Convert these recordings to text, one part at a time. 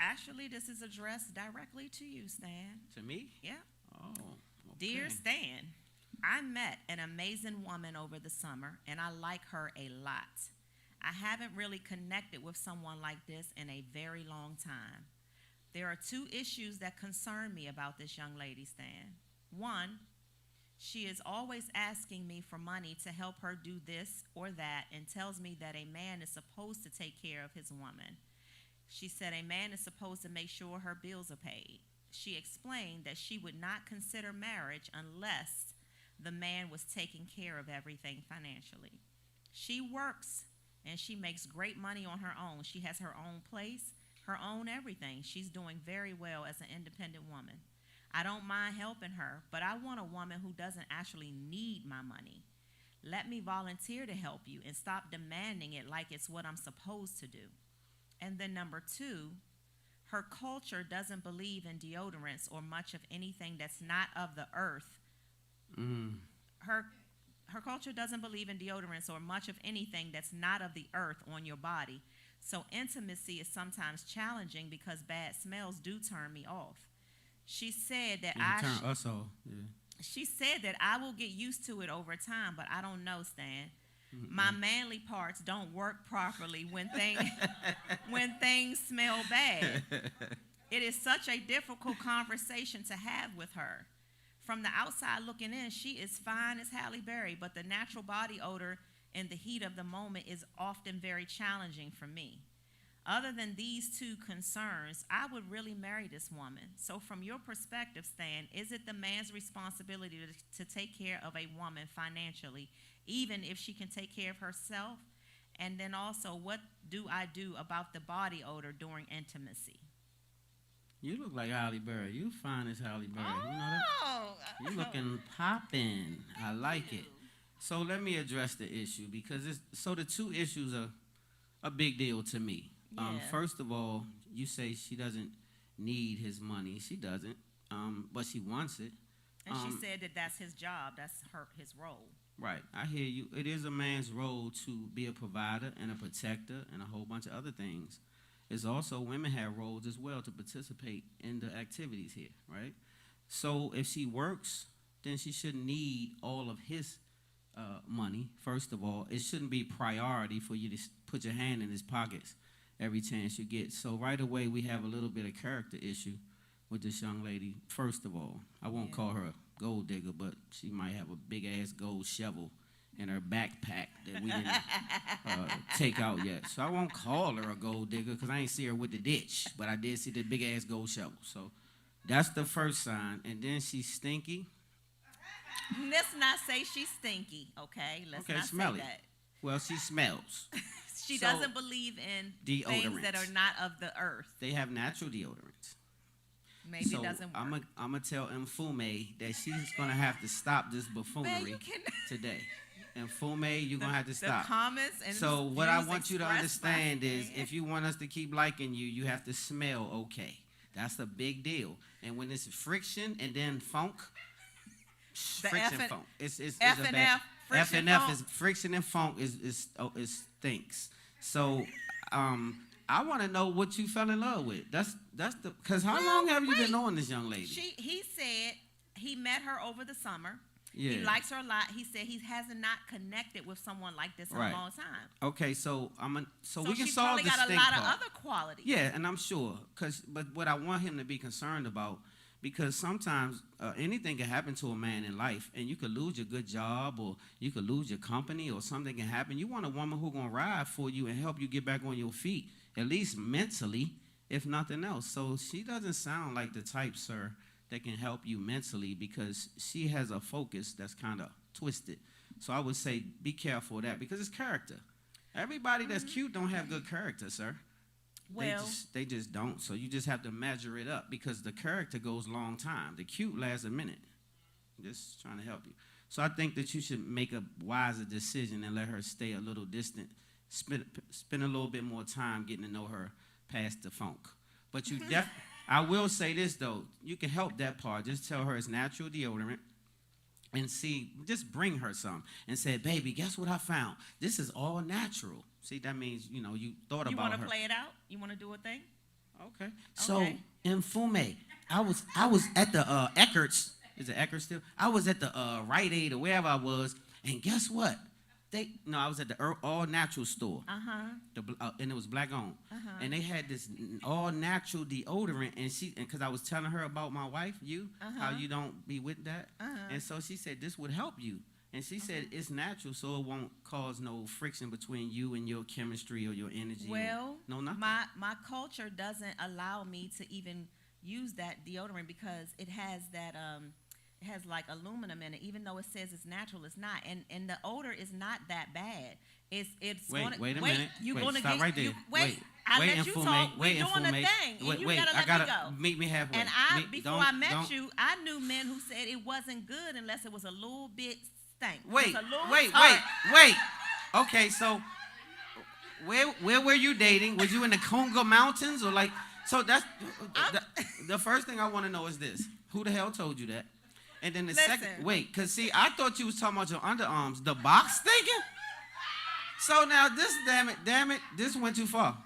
Actually, this is addressed directly to you, Stan. To me? Yeah. Oh, okay. Dear Stan, I met an amazing woman over the summer, and I like her a lot. I haven't really connected with someone like this in a very long time. There are two issues that concern me about this young lady, Stan. One, she is always asking me for money to help her do this or that and tells me that a man is supposed to take care of his woman. She said a man is supposed to make sure her bills are paid. She explained that she would not consider marriage unless the man was taking care of everything financially. She works and she makes great money on her own. She has her own place, her own everything. She's doing very well as an independent woman. I don't mind helping her, but I want a woman who doesn't actually need my money. Let me volunteer to help you and stop demanding it like it's what I'm supposed to do. And then number two, her culture doesn't believe in deodorants or much of anything that's not of the earth. Her her culture doesn't believe in deodorants or much of anything that's not of the earth on your body. So intimacy is sometimes challenging because bad smells do turn me off. She said that turn us off. Yeah. She said that I will get used to it over time, but I don't know, Stan. My manly parts don't work properly when things smell bad. It is such a difficult conversation to have with her. From the outside looking in, she is fine as Halle Berry, but the natural body odor in the heat of the moment is often very challenging for me. Other than these two concerns, I would really marry this woman. So from your perspective, Stan, is it the man's responsibility to take care of a woman financially, even if she can take care of herself? And then also, what do I do about the body odor during intimacy? You look like Halle Berry. You fine as Halle Berry. Oh, You know that? You looking popping. I like it. So let me address the issue because the two issues are a big deal to me. Yeah. First of all, you say she doesn't need his money. She doesn't, but she wants it. And she said that that's his job. That's his role. Right. I hear you. It is a man's role to be a provider and a protector and a whole bunch of other things. It's also women have roles as well to participate in the activities here, right? So if she works, then she shouldn't need all of his money, first of all. It shouldn't be priority for you to put your hand in his pockets every chance you get. So right away, we have a little bit of character issue with this young lady. First of all, I won't call her a gold digger, but she might have a big-ass gold shovel in her backpack that we didn't take out yet. So I won't call her a gold digger because I ain't see her with the ditch, but I did see the big-ass gold shovel. So that's the first sign. And then she's stinky. Let's not say she's stinky, okay? Let's not smell say it. that. Well, she smells. She doesn't believe in things that are not of the earth. They have natural deodorants. Maybe it doesn't work. I'm going to tell Mfume that she's going to have to stop this buffoonery today. Mfume, you're going to have to stop. The comments and so what I want you to understand is if you want us to keep liking you, you have to smell okay. That's a big deal. And when it's friction and then funk, funk. It's F a and bad. F. Friction F and F funk. is friction and funk is stinks. So I want to know what you fell in love with. That's the because how long have you been knowing this young lady? He said he met her over the summer. Yeah. He likes her a lot. He said he hasn't not connected with someone like this in a long time. Okay, so we can she's solve probably this got a stink lot part. of other qualities. Yeah, and I'm sure but what I want him to be concerned about. Because sometimes anything can happen to a man in life, and you could lose your good job, or you could lose your company, or something can happen. You want a woman who's going to ride for you and help you get back on your feet, at least mentally, if nothing else. So she doesn't sound like the type, sir, that can help you mentally because she has a focus that's kind of twisted. So I would say be careful of that because it's character. Everybody that's cute don't have good character, sir. Well, they just don't. So you just have to measure it up because the character goes a long time. The cute lasts a minute. Just trying to help you. So I think that you should make a wiser decision and let her stay a little distant. Spend a little bit more time getting to know her past the funk. But you I will say this though. You can help that part. Just tell her it's natural deodorant. And just bring her some and say, baby, guess what I found? This is all natural. See, that means, you thought about her. You want to play it out? You want to do a thing? Okay. So Okay. in Fume, I was at the Eckert's. Is it Eckert's still? I was at the Rite Aid or wherever I was, and guess what? I was at the all natural store. And it was black owned, and they had this all natural deodorant, and because I was telling her about my wife, how you don't be with that, and so she said this would help you, and she said it's natural, so it won't cause no friction between you and your chemistry or your energy. Well, no nothing. my culture doesn't allow me to even use that deodorant because it has that it has like aluminum in it. Even though it says it's natural, it's not. And the odor is not that bad. It's Wait, gonna, wait a minute. You're Wait, gonna stop get, right there. wait. I wait, let you Fume, talk. wait, We're doing a Fume. thing, and you wait, gotta I let gotta me go. meet me halfway. And before I met you, I knew men who said it wasn't good unless it was a little bit stank. Wait, Just a little wait. tart. Okay, so where were you dating? Was you in the Congo Mountains or like? So that's the first thing I want to know is this: who the hell told you that? And then the second, because see, I thought you was talking about your underarms, the box thinking. So now this, damn it, this went too far.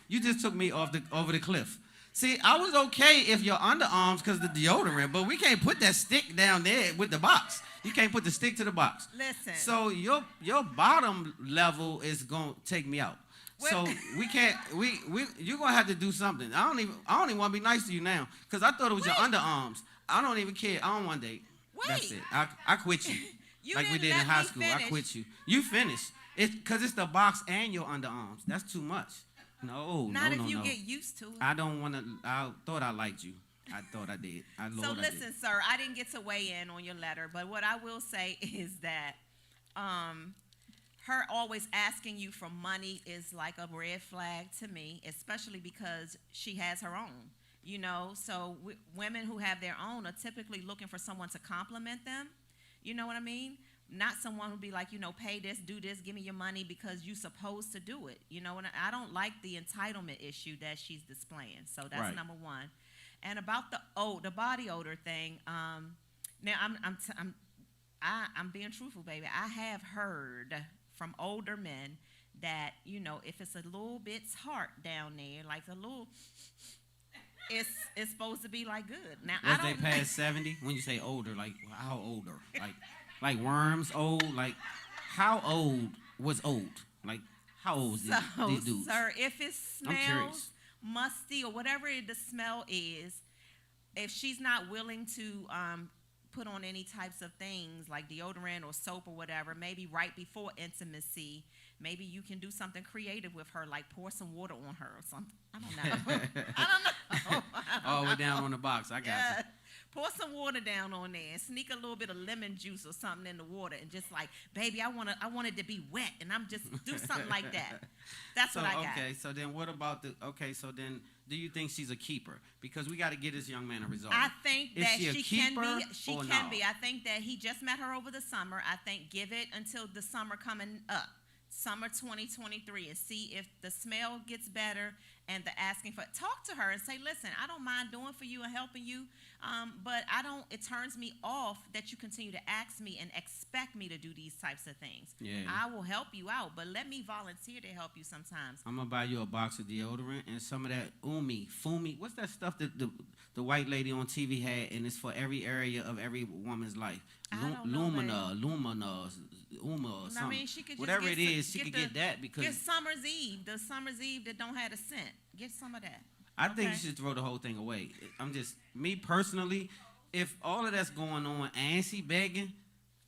You just took me over the cliff. See, I was okay if your underarms because the deodorant, but we can't put that stick down there with the box. You can't put the stick to the box. Listen. So your bottom level is gonna take me out. So we can't. You're gonna have to do something. I don't even want to be nice to you now because I thought it was your underarms. I don't even care. I don't want to date. That's it. I quit you. Like we did in high school. I quit you. You finished. It's because it's the box and your underarms. That's too much. No. Not if you get used to it. I don't want to. I thought I liked you. I thought I did. So listen, sir, I didn't get to weigh in on your letter, but what I will say is that her always asking you for money is like a red flag to me, especially because she has her own. So women who have their own are typically looking for someone to compliment them. You know what I mean? Not someone who'll be like, pay this, do this, give me your money because you're supposed to do it. And I don't like the entitlement issue that she's displaying. So that's right. Number one. And about the body odor thing, now I'm being truthful, baby. I have heard from older men that if it's a little bit tart down there, like a little, it's supposed to be like good. Now was they past 70? When you say older, like how older? Like worms old? Like how old was old? Like how old is these dudes? Sir, if it smells musty or whatever the smell is, if she's not willing to put on any types of things like deodorant or soap or whatever, maybe right before intimacy, maybe you can do something creative with her, like pour some water on her or something. I don't know. Oh, we're down on the box. I got you. Pour some water down on there and sneak a little bit of lemon juice or something in the water and just like, baby, I want it to be wet, and I'm just do something like that. That's what I got. Okay, so then what about so then do you think she's a keeper? Because we got to get this young man a result. I think that she can be. She can no? be. I think that he just met her over the summer. I think give it until the summer coming up, summer 2023, and see if the smell gets better and the asking for. Talk to her and say, listen, I don't mind doing for you and helping you, but it turns me off that you continue to ask me and expect me to do these types of things. Yeah. I will help you out, but let me volunteer to help you sometimes. I'm going to buy you a box of deodorant and some of that Fumi. What's that stuff that the white lady on TV had, and it's for every area of every woman's life? Lumina, Uma, or something. I mean, she could just whatever it is, she could get that because get Summer's Eve, the Summer's Eve that don't have a scent. Get some of that. I think you should throw the whole thing away. I'm just me personally. If all of that's going on and she begging,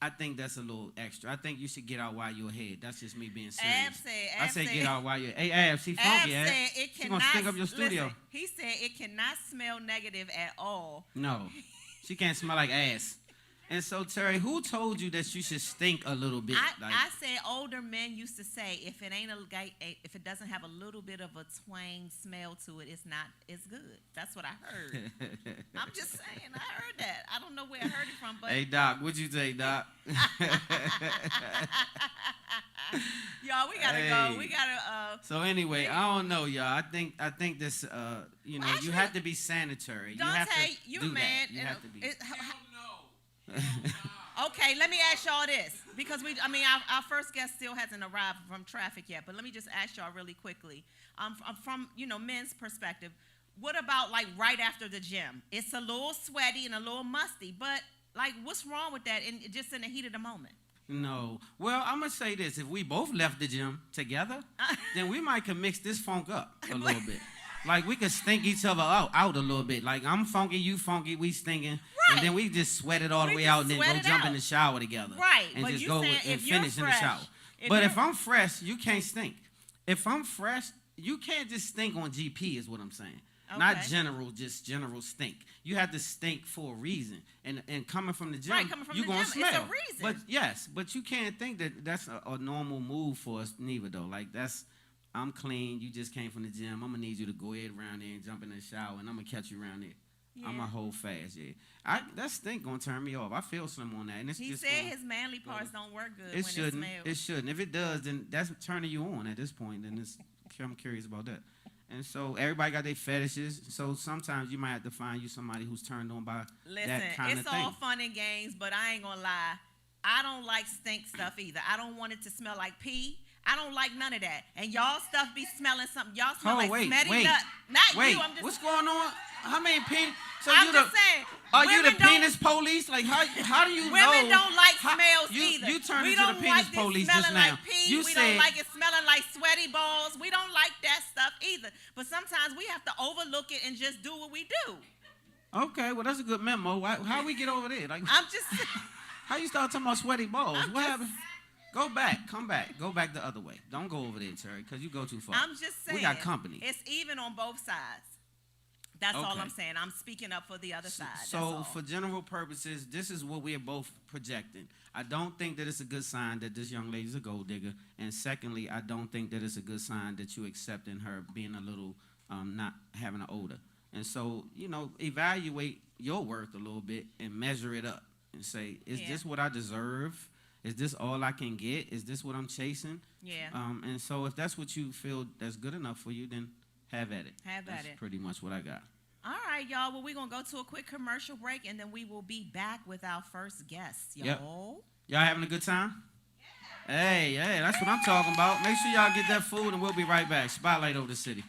I think that's a little extra. I think you should get out while you're ahead. That's just me being serious. I say get out while you're. Hey, Ab, she funky. Ab said it she gonna stink up your studio. Listen, he said it cannot smell negative at all. No, she can't smell like ass. And so, Terry, who told you that you should stink a little bit? I said older men used to say if it doesn't have a little bit of a twang smell to it, it's good. That's what I heard. I'm just saying, I heard that. I don't know where I heard it from, but hey, Doc, what'd you say, Doc? Y'all, we gotta go. We gotta. So anyway, I don't know, y'all. I think this. You have to be sanitary. Dante, you have to you're do mad. That. You have to be. Okay, let me ask y'all this because our first guest still hasn't arrived from traffic yet. But let me just ask y'all really quickly, from men's perspective, what about like right after the gym? It's a little sweaty and a little musty, but like what's wrong with that? And just in the heat of the moment. No. Well, I'm going to say this. If we both left the gym together, then we might could mix this funk up a little bit. Like, we could stink each other out a little bit. Like, I'm funky, you funky, we stinking. Right. And then we just sweat it all the way out and then go jump in the shower together. Right. And but just you go saying and finish in the shower. But if I'm fresh, you can't stink. If I'm fresh, you can't just stink on GP is what I'm saying. Okay. Not just general stink. You have to stink for a reason. And coming from the gym, you're going to smell. It's a reason. But yes, but you can't think that that's a normal move for us neither, though. Like, I'm clean. You just came from the gym. I'm going to need you to go ahead around there and jump in the shower, and I'm going to catch you around there. Yeah. I'm going to hold fast, yeah. That stink going to turn me off. I feel slim on that. And he said his manly parts don't work good when it smells. It shouldn't. If it does, then that's turning you on at this point. Then I'm curious about that. And so everybody got their fetishes. So sometimes you might have to find you somebody who's turned on by that kind of thing. It's all fun and games, but I ain't going to lie. I don't like stink stuff either. I don't want it to smell like pee. I don't like none of that. And y'all stuff be smelling something. Y'all smell like smelly nut. Not you. I'm just. What's going on? How many penis? So I'm just saying. Are you the penis police? Like how do you know? Women don't like smells either. You turned into the penis police just now. Like pee. You we said, don't like it smelling like sweaty balls. We don't like that stuff either. But sometimes we have to overlook it and just do what we do. Okay, well that's a good memo. How we get over there? Like I'm just. How you start talking about sweaty balls? What happened? Go back, come back, go back the other way. Don't go over there, Terry, because you go too far. I'm just saying. We got company. It's even on both sides. That's all I'm saying. I'm speaking up for the other side. So for general purposes, this is what we are both projecting. I don't think that it's a good sign that this young lady's a gold digger. And secondly, I don't think that it's a good sign that you accepting her being a little, not having an odor. And so, evaluate your worth a little bit and measure it up and say, is this what I deserve? Is this all I can get? Is this what I'm chasing? Yeah. And so if that's what you feel that's good enough for you, then have at it. That's pretty much what I got. All right, y'all. Well, we're going to go to a quick commercial break, and then we will be back with our first guest, y'all. Yep. Y'all having a good time? Yeah. Hey, that's what I'm talking about. Make sure y'all get that food, and we'll be right back. Spotlight over the city.